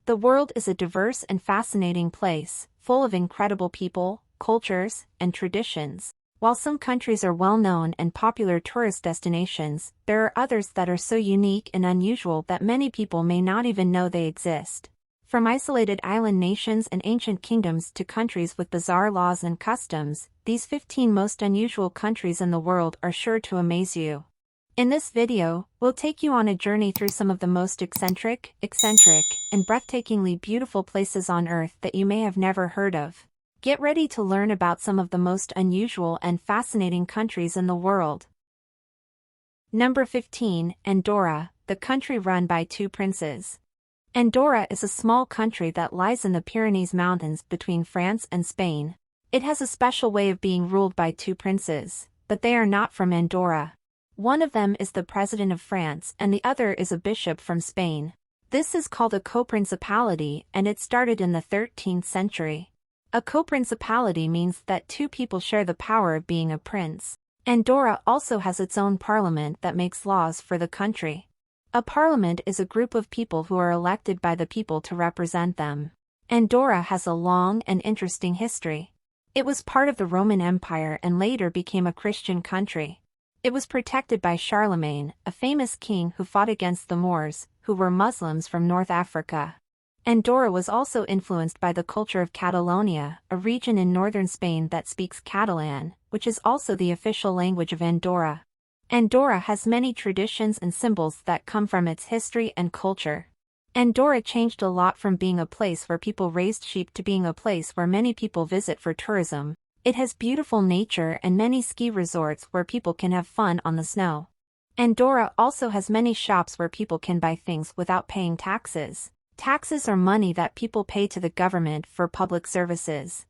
The world is a diverse and fascinating place, full of incredible people, cultures, and traditions. While some countries are well-known and popular tourist destinations, there are others that are so unique and unusual that many people may not even know they exist. From isolated island nations and ancient kingdoms to countries with bizarre laws and customs, these 15 most unusual countries in the world are sure to amaze you. In this video, we'll take you on a journey through some of the most eccentric, and breathtakingly beautiful places on Earth that you may have never heard of. Get ready to learn about some of the most unusual and fascinating countries in the world. Number 15, Andorra, the country run by two princes. Andorra is a small country that lies in the Pyrenees Mountains between France and Spain. It has a special way of being ruled by two princes, but they are not from Andorra. One of them is the President of France and the other is a bishop from Spain. This is called a co-principality and it started in the 13th century. A co-principality means that two people share the power of being a prince. Andorra also has its own parliament that makes laws for the country. A parliament is a group of people who are elected by the people to represent them. Andorra has a long and interesting history. It was part of the Roman Empire and later became a Christian country. It was protected by Charlemagne, a famous king who fought against the Moors, who were Muslims from North Africa. Andorra was also influenced by the culture of Catalonia, a region in northern Spain that speaks Catalan, which is also the official language of Andorra. Andorra has many traditions and symbols that come from its history and culture. Andorra changed a lot from being a place where people raised sheep to being a place where many people visit for tourism. It has beautiful nature and many ski resorts where people can have fun on the snow. Andorra also has many shops where people can buy things without paying taxes. Taxes are money that people pay to the government for public services.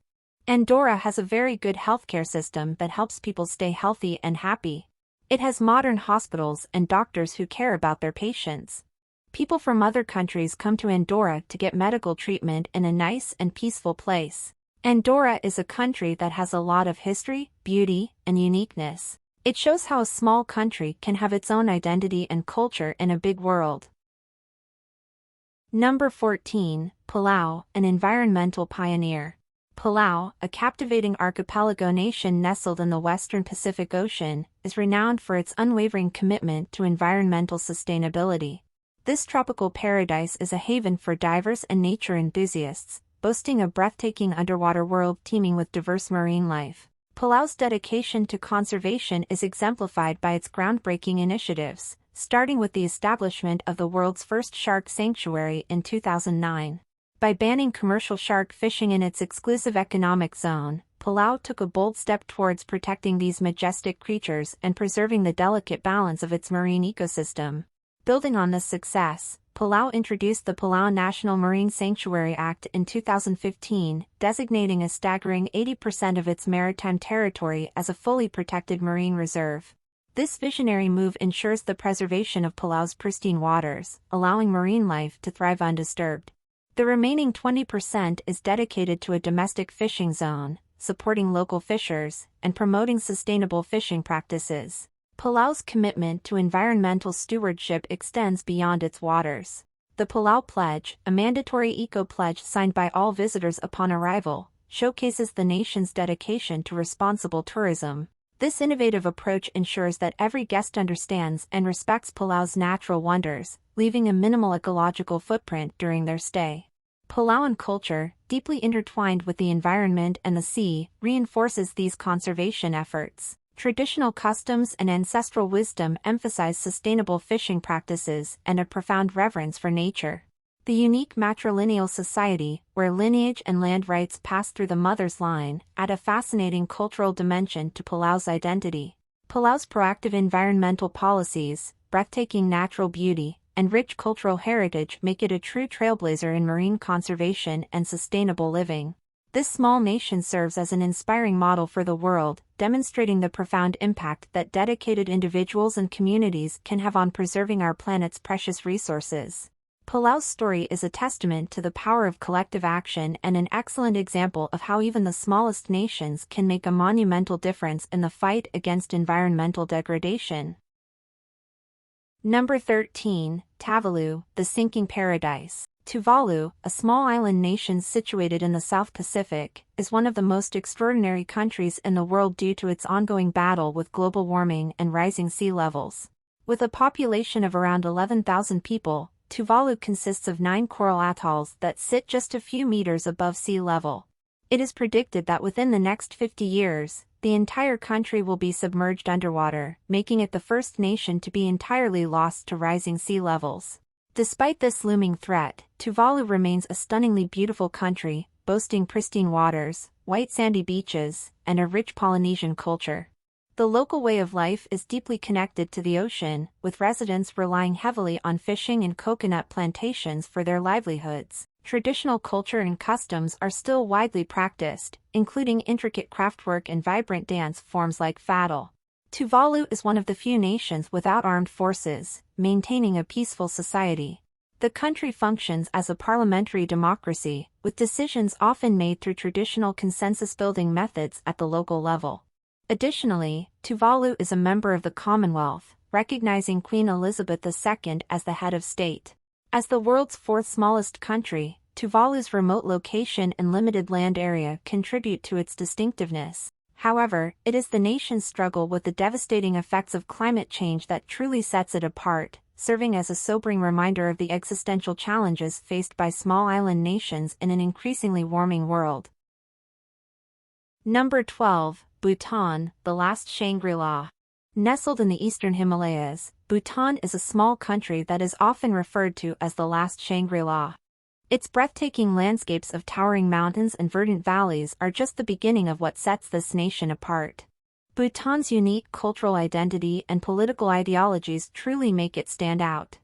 Andorra has a very good healthcare system that helps people stay healthy and happy. It has modern hospitals and doctors who care about their patients. People from other countries come to Andorra to get medical treatment in a nice and peaceful place. Andorra is a country that has a lot of history, beauty, and uniqueness. It shows how a small country can have its own identity and culture in a big world. Number 14, Palau, an environmental pioneer. Palau, a captivating archipelago nation nestled in the western Pacific Ocean, is renowned for its unwavering commitment to environmental sustainability. This tropical paradise is a haven for divers and nature enthusiasts, boasting a breathtaking underwater world teeming with diverse marine life. Palau's dedication to conservation is exemplified by its groundbreaking initiatives, starting with the establishment of the world's first shark sanctuary in 2009. By banning commercial shark fishing in its exclusive economic zone, Palau took a bold step towards protecting these majestic creatures and preserving the delicate balance of its marine ecosystem. Building on this success, Palau introduced the Palau National Marine Sanctuary Act in 2015, designating a staggering 80% of its maritime territory as a fully protected marine reserve. This visionary move ensures the preservation of Palau's pristine waters, allowing marine life to thrive undisturbed. The remaining 20% is dedicated to a domestic fishing zone, supporting local fishers, and promoting sustainable fishing practices. Palau's commitment to environmental stewardship extends beyond its waters. The Palau Pledge, a mandatory eco-pledge signed by all visitors upon arrival, showcases the nation's dedication to responsible tourism. This innovative approach ensures that every guest understands and respects Palau's natural wonders, leaving a minimal ecological footprint during their stay. Palauan culture, deeply intertwined with the environment and the sea, reinforces these conservation efforts. Traditional customs and ancestral wisdom emphasize sustainable fishing practices and a profound reverence for nature. The unique matrilineal society, where lineage and land rights pass through the mother's line, add a fascinating cultural dimension to Palau's identity. Palau's proactive environmental policies, breathtaking natural beauty, and rich cultural heritage make it a true trailblazer in marine conservation and sustainable living. This small nation serves as an inspiring model for the world, demonstrating the profound impact that dedicated individuals and communities can have on preserving our planet's precious resources. Palau's story is a testament to the power of collective action and an excellent example of how even the smallest nations can make a monumental difference in the fight against environmental degradation. Number 13, Tuvalu, the sinking paradise. Tuvalu, a small island nation situated in the South Pacific, is one of the most extraordinary countries in the world due to its ongoing battle with global warming and rising sea levels. With a population of around 11,000 people, Tuvalu consists of 9 coral atolls that sit just a few meters above sea level. It is predicted that within the next 50 years, the entire country will be submerged underwater, making it the first nation to be entirely lost to rising sea levels. Despite this looming threat, Tuvalu remains a stunningly beautiful country, boasting pristine waters, white sandy beaches, and a rich Polynesian culture. The local way of life is deeply connected to the ocean, with residents relying heavily on fishing and coconut plantations for their livelihoods. Traditional culture and customs are still widely practiced, including intricate craftwork and vibrant dance forms like fadal. Tuvalu is one of the few nations without armed forces, maintaining a peaceful society. The country functions as a parliamentary democracy, with decisions often made through traditional consensus-building methods at the local level. Additionally, Tuvalu is a member of the Commonwealth, recognizing Queen Elizabeth II as the head of state. As the world's 4th smallest country, Tuvalu's remote location and limited land area contribute to its distinctiveness. However, it is the nation's struggle with the devastating effects of climate change that truly sets it apart, serving as a sobering reminder of the existential challenges faced by small island nations in an increasingly warming world. Number 12, Bhutan, the last Shangri-La. Nestled in the eastern Himalayas, Bhutan is a small country that is often referred to as the last Shangri-La. Its breathtaking landscapes of towering mountains and verdant valleys are just the beginning of what sets this nation apart. Bhutan's unique cultural identity and political ideologies truly make it stand out.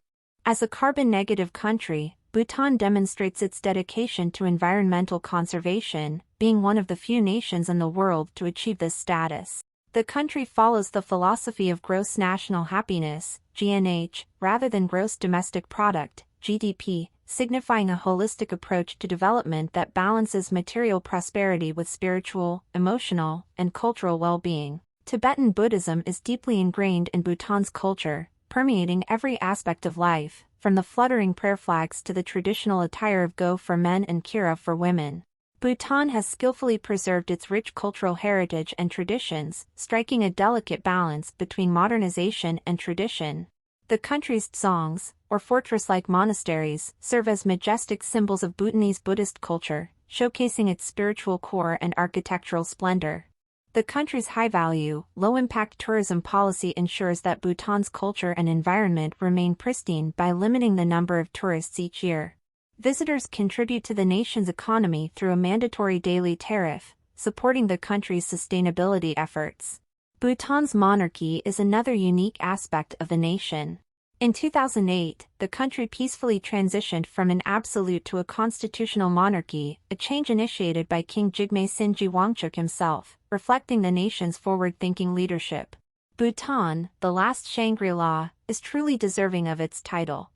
As a carbon-negative country, Bhutan demonstrates its dedication to environmental conservation, being one of the few nations in the world to achieve this status. The country follows the philosophy of gross national happiness, GNH, rather than gross domestic product, GDP, signifying a holistic approach to development that balances material prosperity with spiritual, emotional, and cultural well-being. Tibetan Buddhism is deeply ingrained in Bhutan's culture, permeating every aspect of life, from the fluttering prayer flags to the traditional attire of Go for men and Kira for women. Bhutan has skillfully preserved its rich cultural heritage and traditions, striking a delicate balance between modernization and tradition. The country's dzongs, or fortress-like monasteries, serve as majestic symbols of Bhutanese Buddhist culture, showcasing its spiritual core and architectural splendor. The country's high-value, low-impact tourism policy ensures that Bhutan's culture and environment remain pristine by limiting the number of tourists each year. Visitors contribute to the nation's economy through a mandatory daily tariff, supporting the country's sustainability efforts. Bhutan's monarchy is another unique aspect of the nation. In 2008, the country peacefully transitioned from an absolute to a constitutional monarchy, a change initiated by King Jigme Sinji Wangchuk himself, reflecting the nation's forward-thinking leadership. Bhutan, the last Shangri-La, is truly deserving of its title.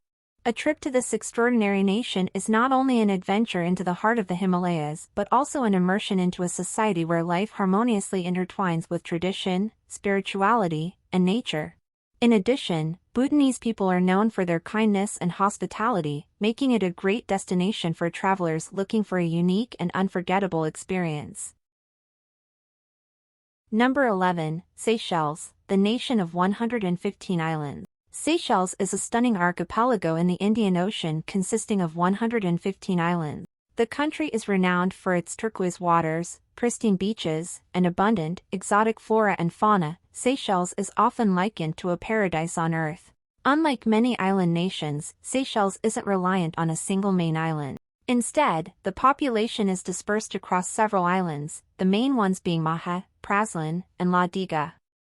A trip to this extraordinary nation is not only an adventure into the heart of the Himalayas but also an immersion into a society where life harmoniously intertwines with tradition, spirituality, and nature. In addition, Bhutanese people are known for their kindness and hospitality, making it a great destination for travelers looking for a unique and unforgettable experience. Number 11, Seychelles, the nation of 115 islands. Seychelles is a stunning archipelago in the Indian Ocean consisting of 115 islands. The country is renowned for its turquoise waters, pristine beaches, and abundant, exotic flora and fauna. Seychelles is often likened to a paradise on Earth. Unlike many island nations, Seychelles isn't reliant on a single main island. Instead, the population is dispersed across several islands, the main ones being Maha, Praslin, and La Diga.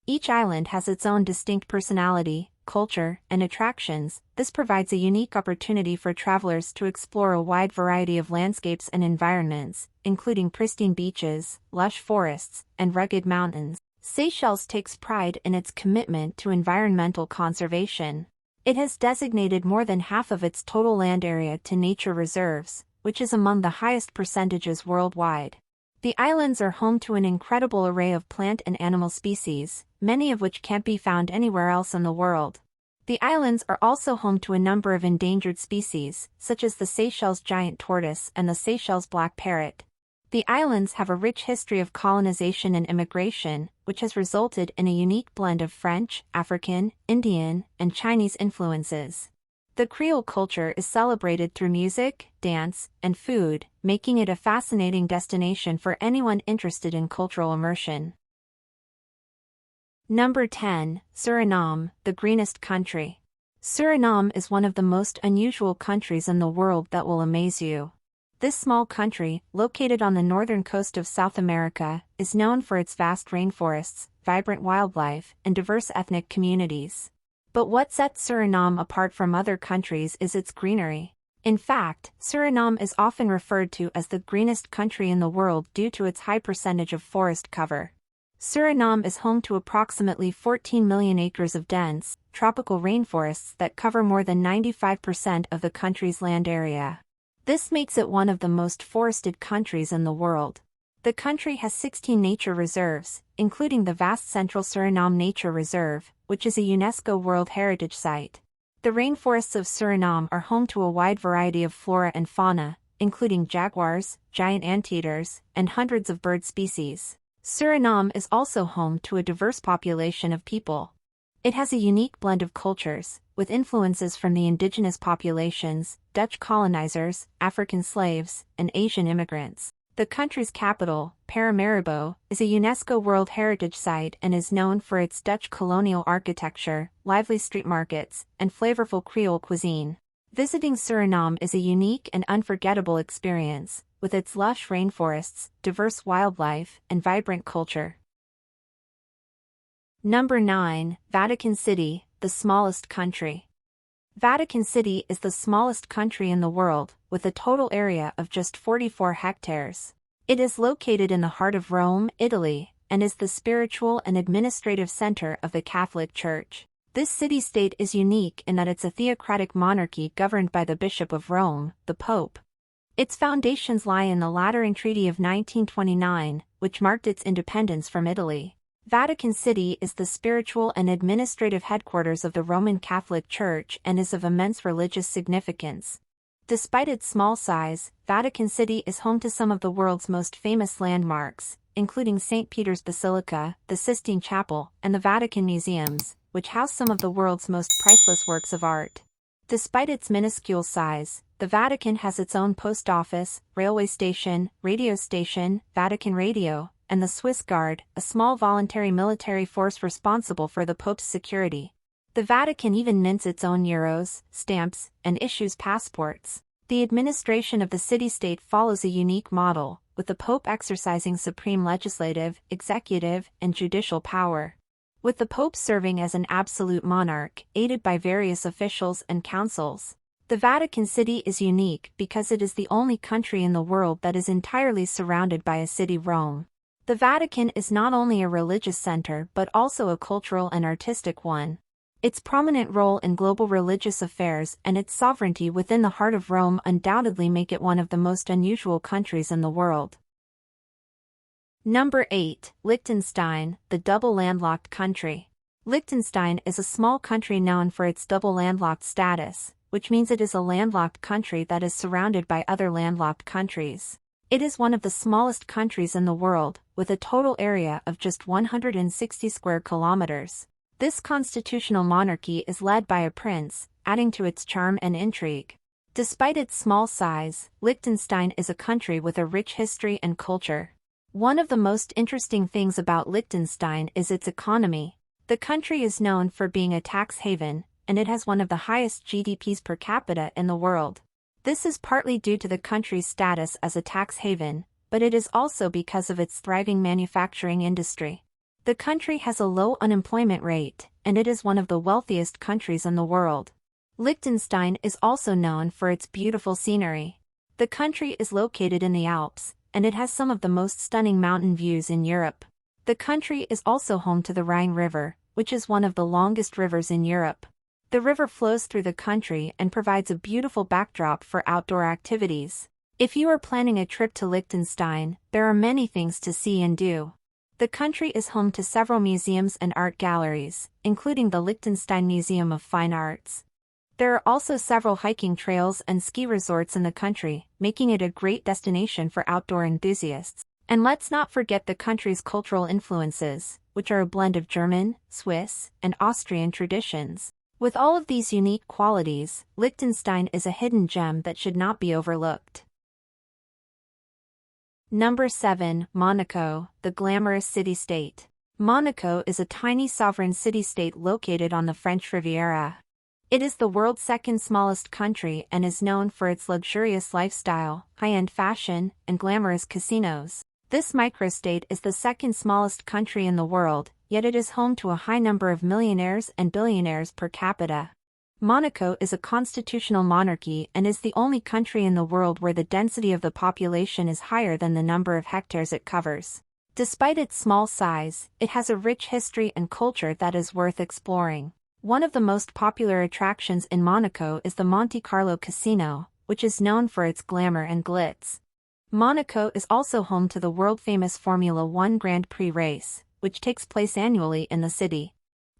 Each island has its own distinct personality, culture, and attractions. This provides a unique opportunity for travelers to explore a wide variety of landscapes and environments, including pristine beaches, lush forests, and rugged mountains. Seychelles takes pride in its commitment to environmental conservation. It has designated more than half of its total land area to nature reserves, which is among the highest percentages worldwide. The islands are home to an incredible array of plant and animal species, many of which can't be found anywhere else in the world. The islands are also home to a number of endangered species, such as the Seychelles giant tortoise and the Seychelles black parrot. The islands have a rich history of colonization and immigration, which has resulted in a unique blend of French, African, Indian, and Chinese influences. The Creole culture is celebrated through music, dance, and food, making it a fascinating destination for anyone interested in cultural immersion. Number 10. Suriname, the greenest country. Suriname is one of the most unusual countries in the world that will amaze you. This small country, located on the northern coast of South America, is known for its vast rainforests, vibrant wildlife, and diverse ethnic communities. But what sets Suriname apart from other countries is its greenery. In fact, Suriname is often referred to as the greenest country in the world due to its high percentage of forest cover. Suriname is home to approximately 14 million acres of dense, tropical rainforests that cover more than 95% of the country's land area. This makes it one of the most forested countries in the world. The country has 16 nature reserves, including the vast Central Suriname Nature Reserve, which is a UNESCO World Heritage Site. The rainforests of Suriname are home to a wide variety of flora and fauna, including jaguars, giant anteaters, and hundreds of bird species. Suriname is also home to a diverse population of people. It has a unique blend of cultures, with influences from the indigenous populations, Dutch colonizers, African slaves, and Asian immigrants. The country's capital, Paramaribo, is a UNESCO World Heritage Site and is known for its Dutch colonial architecture, lively street markets, and flavorful Creole cuisine. Visiting Suriname is a unique and unforgettable experience, with its lush rainforests, diverse wildlife, and vibrant culture. Number 9. Vatican City, the smallest country. Vatican City is the smallest country in the world, with a total area of just 44 hectares. It is located in the heart of Rome, Italy, and is the spiritual and administrative center of the Catholic Church. This city-state is unique in that it's a theocratic monarchy governed by the Bishop of Rome, the Pope. Its foundations lie in the Lateran Treaty of 1929, which marked its independence from Italy. Vatican City is the spiritual and administrative headquarters of the Roman Catholic Church and is of immense religious significance. Despite its small size, Vatican City is home to some of the world's most famous landmarks, including St. Peter's Basilica, the Sistine Chapel, and the Vatican Museums, which house some of the world's most priceless works of art. Despite its minuscule size, the Vatican has its own post office, railway station, radio station, Vatican Radio, and the Swiss Guard, a small voluntary military force responsible for the Pope's security. The Vatican even mints its own euros, stamps, and issues passports. The administration of the city-state follows a unique model, with the Pope exercising supreme legislative, executive, and judicial power. With the Pope serving as an absolute monarch, aided by various officials and councils. The Vatican City is unique because it is the only country in the world that is entirely surrounded by a city, Rome. The Vatican is not only a religious center but also a cultural and artistic one. Its prominent role in global religious affairs and its sovereignty within the heart of Rome undoubtedly make it one of the most unusual countries in the world. Number 8. Liechtenstein, the double landlocked country. Liechtenstein is a small country known for its double landlocked status, which means it is a landlocked country that is surrounded by other landlocked countries. It is one of the smallest countries in the world, with a total area of just 160 square kilometers. This constitutional monarchy is led by a prince, adding to its charm and intrigue. Despite its small size, Liechtenstein is a country with a rich history and culture. One of the most interesting things about Liechtenstein is its economy. The country is known for being a tax haven, and it has one of the highest GDPs per capita in the world. This is partly due to the country's status as a tax haven, but it is also because of its thriving manufacturing industry. The country has a low unemployment rate, and it is one of the wealthiest countries in the world. Liechtenstein is also known for its beautiful scenery. The country is located in the Alps, and it has some of the most stunning mountain views in Europe. The country is also home to the Rhine River, which is one of the longest rivers in Europe. The river flows through the country and provides a beautiful backdrop for outdoor activities. If you are planning a trip to Liechtenstein, there are many things to see and do. The country is home to several museums and art galleries, including the Liechtenstein Museum of Fine Arts. There are also several hiking trails and ski resorts in the country, making it a great destination for outdoor enthusiasts. And let's not forget the country's cultural influences, which are a blend of German, Swiss, and Austrian traditions. With all of these unique qualities, Liechtenstein is a hidden gem that should not be overlooked. Number 7. Monaco, the glamorous city-state. Monaco is a tiny sovereign city-state located on the French Riviera. It is the world's second smallest country and is known for its luxurious lifestyle, high-end fashion, and glamorous casinos. This microstate is the second smallest country in the world, yet it is home to a high number of millionaires and billionaires per capita. Monaco is a constitutional monarchy and is the only country in the world where the density of the population is higher than the number of hectares it covers. Despite its small size, it has a rich history and culture that is worth exploring. One of the most popular attractions in Monaco is the Monte Carlo Casino, which is known for its glamour and glitz. Monaco is also home to the world-famous Formula One Grand Prix race, which takes place annually in the city.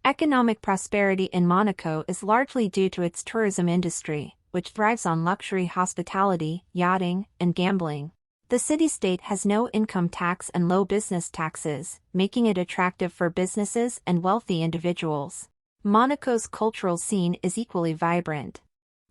Economic prosperity in Monaco is largely due to its tourism industry, which thrives on luxury hospitality, yachting, and gambling. The city-state has no income tax and low business taxes, making it attractive for businesses and wealthy individuals. Monaco's cultural scene is equally vibrant.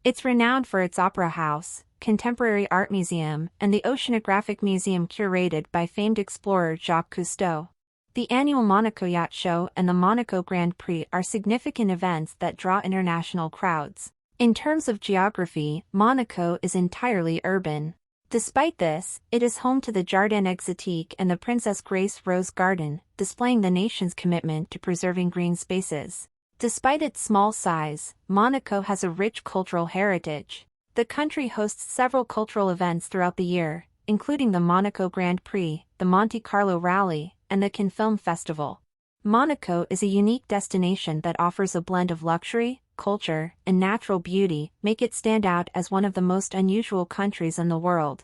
It's renowned for its opera house, contemporary art museum, and the oceanographic museum curated by famed explorer Jacques Cousteau. The annual Monaco Yacht Show and the Monaco Grand Prix are significant events that draw international crowds. In terms of geography, Monaco is entirely urban. Despite this, it is home to the Jardin Exotique and the Princess Grace Rose Garden, displaying the nation's commitment to preserving green spaces. Despite its small size, Monaco has a rich cultural heritage. The country hosts several cultural events throughout the year, including the Monaco Grand Prix, the Monte Carlo Rally, and the Cannes Film Festival. Monaco is a unique destination that offers a blend of luxury, culture, and natural beauty, make it stand out as one of the most unusual countries in the world.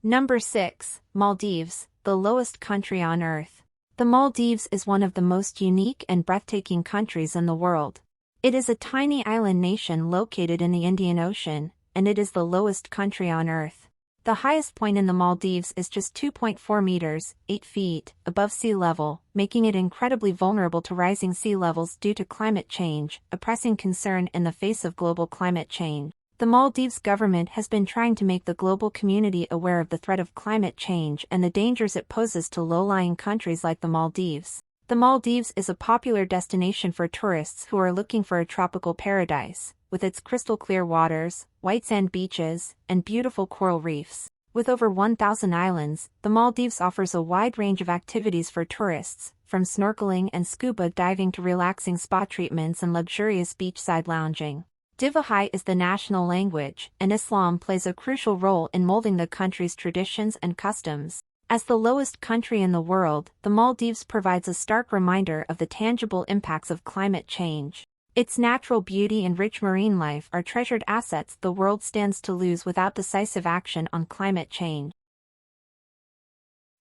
Number 6. Maldives, the lowest country on Earth. The Maldives is one of the most unique and breathtaking countries in the world. It is a tiny island nation located in the Indian Ocean, and it is the lowest country on Earth. The highest point in the Maldives is just 2.4 meters, 8 feet, above sea level, making it incredibly vulnerable to rising sea levels due to climate change, a pressing concern in the face of global climate change. The Maldives government has been trying to make the global community aware of the threat of climate change and the dangers it poses to low-lying countries like the Maldives. The Maldives is a popular destination for tourists who are looking for a tropical paradise, with its crystal-clear waters, white sand beaches, and beautiful coral reefs. With over 1,000 islands, the Maldives offers a wide range of activities for tourists, from snorkeling and scuba diving to relaxing spa treatments and luxurious beachside lounging. Divahai is the national language, and Islam plays a crucial role in molding the country's traditions and customs. As the lowest country in the world, the Maldives provides a stark reminder of the tangible impacts of climate change. Its natural beauty and rich marine life are treasured assets the world stands to lose without decisive action on climate change.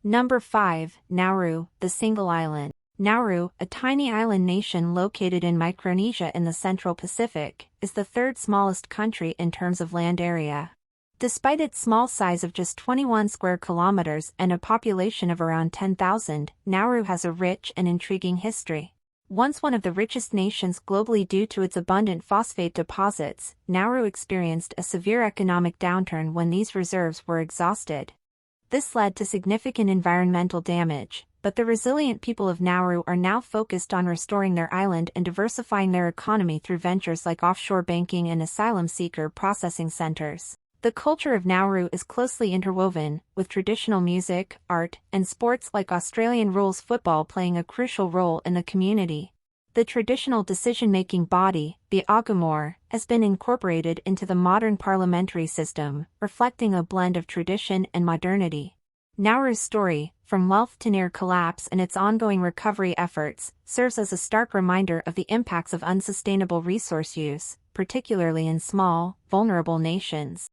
Number 5. Nauru, the single island. Nauru, a tiny island nation located in Micronesia in the Central Pacific, is the third smallest country in terms of land area. Despite its small size of just 21 square kilometers and a population of around 10,000, Nauru has a rich and intriguing history. Once one of the richest nations globally due to its abundant phosphate deposits, Nauru experienced a severe economic downturn when these reserves were exhausted. This led to significant environmental damage, but the resilient people of Nauru are now focused on restoring their island and diversifying their economy through ventures like offshore banking and asylum seeker processing centers. The culture of Nauru is closely interwoven, with traditional music, art, and sports like Australian rules football playing a crucial role in the community. The traditional decision-making body, the Agomor, has been incorporated into the modern parliamentary system, reflecting a blend of tradition and modernity. Nauru's story, from wealth to near collapse and its ongoing recovery efforts, serves as a stark reminder of the impacts of unsustainable resource use, particularly in small, vulnerable nations.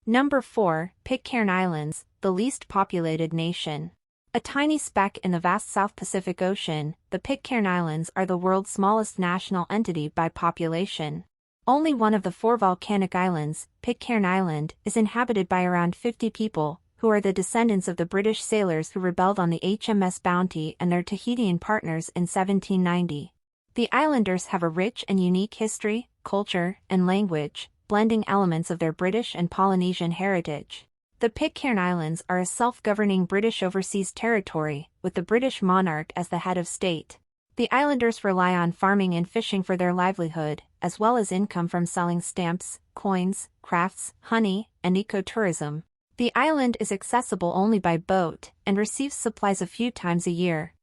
Number 4, Pitcairn Islands, the least populated nation. A tiny speck in the vast South Pacific Ocean, the Pitcairn Islands are the world's smallest national entity by population. Only one of the 4 volcanic islands, Pitcairn Island, is inhabited by around 50 people, who are the descendants of the British sailors who rebelled on the HMS Bounty and their Tahitian partners in 1790. The islanders have a rich and unique history, culture, and language, blending elements of their British and Polynesian heritage. The Pitcairn Islands are a self-governing British overseas territory, with the British monarch as the head of state. The islanders rely on farming and fishing for their livelihood, as well as income from selling stamps, coins, crafts, honey, and ecotourism. The island is accessible only by boat, and receives supplies a few times a year.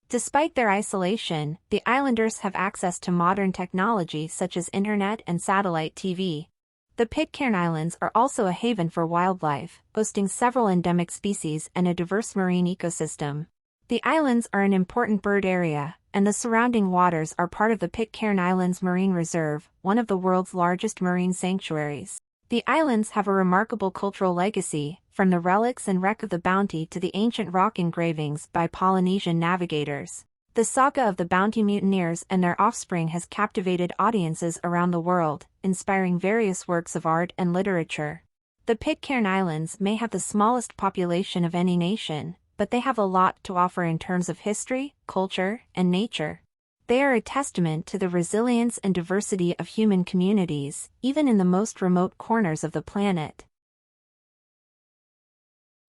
Despite their isolation, the islanders have access to modern technology such as internet and satellite TV. The Pitcairn Islands are also a haven for wildlife, boasting several endemic species and a diverse marine ecosystem. The islands are an important bird area, and the surrounding waters are part of the Pitcairn Islands Marine Reserve, one of the world's largest marine sanctuaries. The islands have a remarkable cultural legacy, from the relics and wreck of the Bounty to the ancient rock engravings by Polynesian navigators. The saga of the Bounty mutineers and their offspring has captivated audiences around the world, inspiring various works of art and literature. The Pitcairn Islands may have the smallest population of any nation, but they have a lot to offer in terms of history, culture, and nature. They are a testament to the resilience and diversity of human communities, even in the most remote corners of the planet.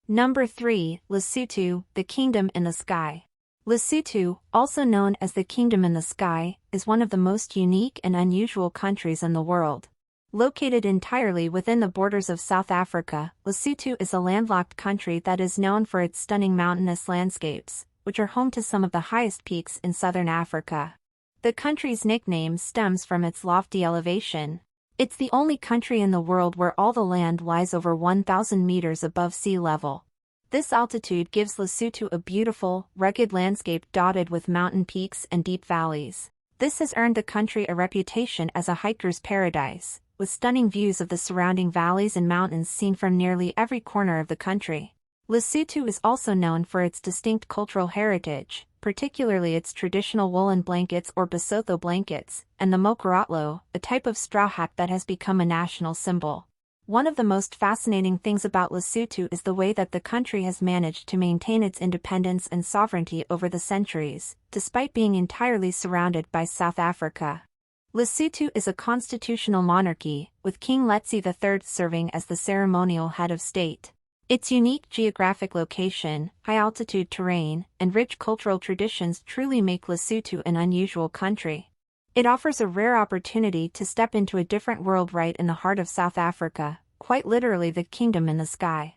Number 3, Lesotho, the Kingdom in the Sky. Lesotho, also known as the Kingdom in the Sky, is one of the most unique and unusual countries in the world. Located entirely within the borders of South Africa, Lesotho is a landlocked country that is known for its stunning mountainous landscapes, which are home to some of the highest peaks in southern Africa. The country's nickname stems from its lofty elevation. It's the only country in the world where all the land lies over 1,000 meters above sea level. This altitude gives Lesotho a beautiful, rugged landscape dotted with mountain peaks and deep valleys. This has earned the country a reputation as a hiker's paradise, with stunning views of the surrounding valleys and mountains seen from nearly every corner of the country. Lesotho is also known for its distinct cultural heritage, particularly its traditional woolen blankets or Basotho blankets, and the mokorotlo, a type of straw hat that has become a national symbol. One of the most fascinating things about Lesotho is the way that the country has managed to maintain its independence and sovereignty over the centuries, despite being entirely surrounded by South Africa. Lesotho is a constitutional monarchy, with King Letsie III serving as the ceremonial head of state. Its unique geographic location, high-altitude terrain, and rich cultural traditions truly make Lesotho an unusual country. It offers a rare opportunity to step into a different world right in the heart of South Africa, quite literally the kingdom in the sky.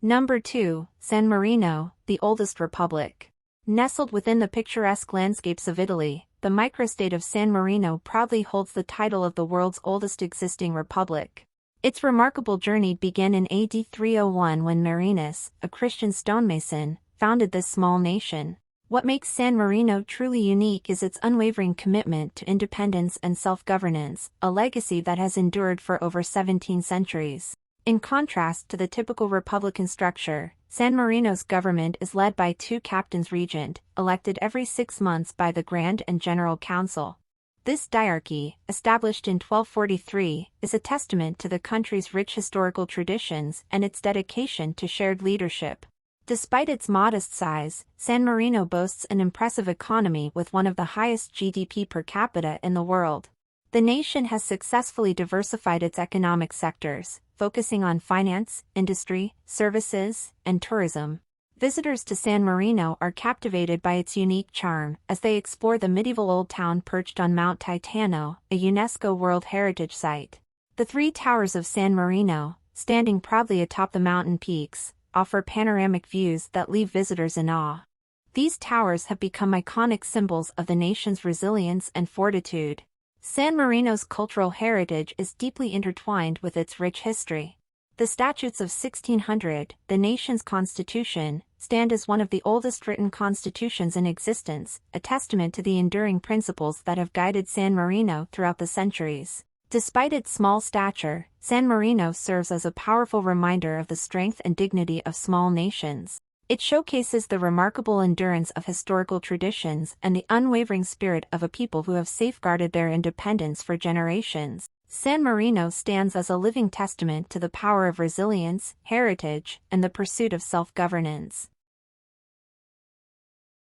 Number 2, San Marino, the oldest republic. Nestled within the picturesque landscapes of Italy, the microstate of San Marino proudly holds the title of the world's oldest existing republic. Its remarkable journey began in AD 301 when Marinus, a Christian stonemason, founded this small nation. What makes San Marino truly unique is its unwavering commitment to independence and self-governance, a legacy that has endured for over 17 centuries. In contrast to the typical republican structure, San Marino's government is led by 2 captains regent, elected every 6 months by the Grand and General Council. This diarchy, established in 1243, is a testament to the country's rich historical traditions and its dedication to shared leadership. Despite its modest size, San Marino boasts an impressive economy with one of the highest GDP per capita in the world. The nation has successfully diversified its economic sectors, focusing on finance, industry, services, and tourism. Visitors to San Marino are captivated by its unique charm as they explore the medieval old town perched on Mount Titano, a UNESCO World Heritage Site. The 3 towers of San Marino, standing proudly atop the mountain peaks, offer panoramic views that leave visitors in awe. These towers have become iconic symbols of the nation's resilience and fortitude. San Marino's cultural heritage is deeply intertwined with its rich history. The Statutes of 1600, the nation's constitution, stand as one of the oldest written constitutions in existence, a testament to the enduring principles that have guided San Marino throughout the centuries. Despite its small stature, San Marino serves as a powerful reminder of the strength and dignity of small nations. It showcases the remarkable endurance of historical traditions and the unwavering spirit of a people who have safeguarded their independence for generations. San Marino stands as a living testament to the power of resilience, heritage, and the pursuit of self-governance.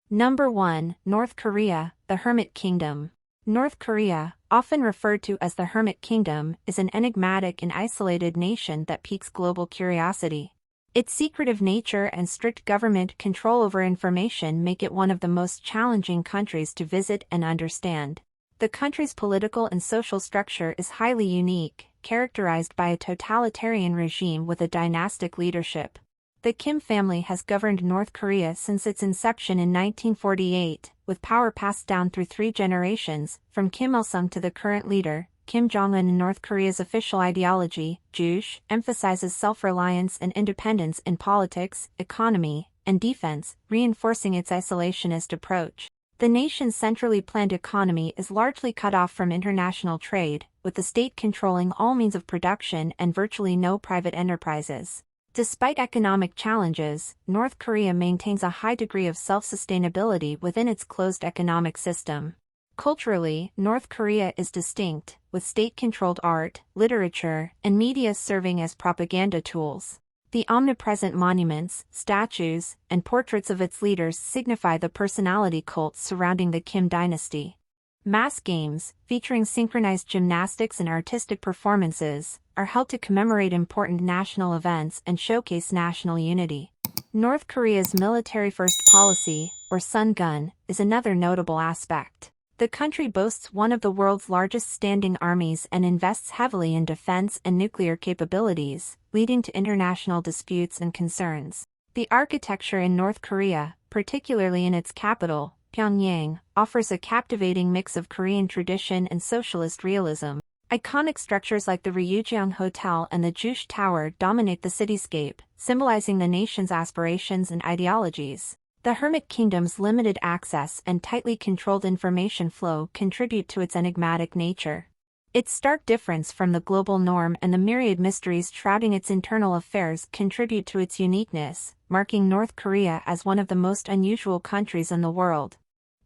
Number 1. North Korea, the Hermit Kingdom. North Korea, often referred to as the Hermit Kingdom, is an enigmatic and isolated nation that piques global curiosity. Its secretive nature and strict government control over information make it one of the most challenging countries to visit and understand. The country's political and social structure is highly unique, characterized by a totalitarian regime with a dynastic leadership. The Kim family has governed North Korea since its inception in 1948, with power passed down through 3 generations, from Kim Il-sung to the current leader, Kim Jong-un. North Korea's official ideology, Juche, emphasizes self-reliance and independence in politics, economy, and defense, reinforcing its isolationist approach. The nation's centrally planned economy is largely cut off from international trade, with the state controlling all means of production and virtually no private enterprises. Despite economic challenges, North Korea maintains a high degree of self-sustainability within its closed economic system. Culturally, North Korea is distinct, with state-controlled art, literature, and media serving as propaganda tools. The omnipresent monuments, statues, and portraits of its leaders signify the personality cult surrounding the Kim dynasty. Mass games, featuring synchronized gymnastics and artistic performances, are held to commemorate important national events and showcase national unity. North Korea's military-first policy, or Sungun, is another notable aspect. The country boasts one of the world's largest standing armies and invests heavily in defense and nuclear capabilities, leading to international disputes and concerns. The architecture in North Korea, particularly in its capital, Pyongyang, offers a captivating mix of Korean tradition and socialist realism. Iconic structures like the Ryugyong Hotel and the Juche Tower dominate the cityscape, symbolizing the nation's aspirations and ideologies. The Hermit Kingdom's limited access and tightly controlled information flow contribute to its enigmatic nature. Its stark difference from the global norm and the myriad mysteries shrouding its internal affairs contribute to its uniqueness, marking North Korea as one of the most unusual countries in the world.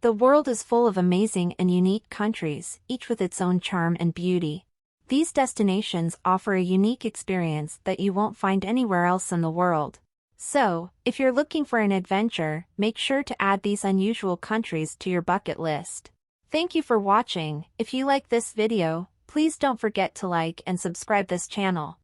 The world is full of amazing and unique countries, each with its own charm and beauty. These destinations offer a unique experience that you won't find anywhere else in the world. So, if you're looking for an adventure, make sure to add these unusual countries to your bucket list. Thank you for watching. If you like this video, please don't forget to like and subscribe this channel.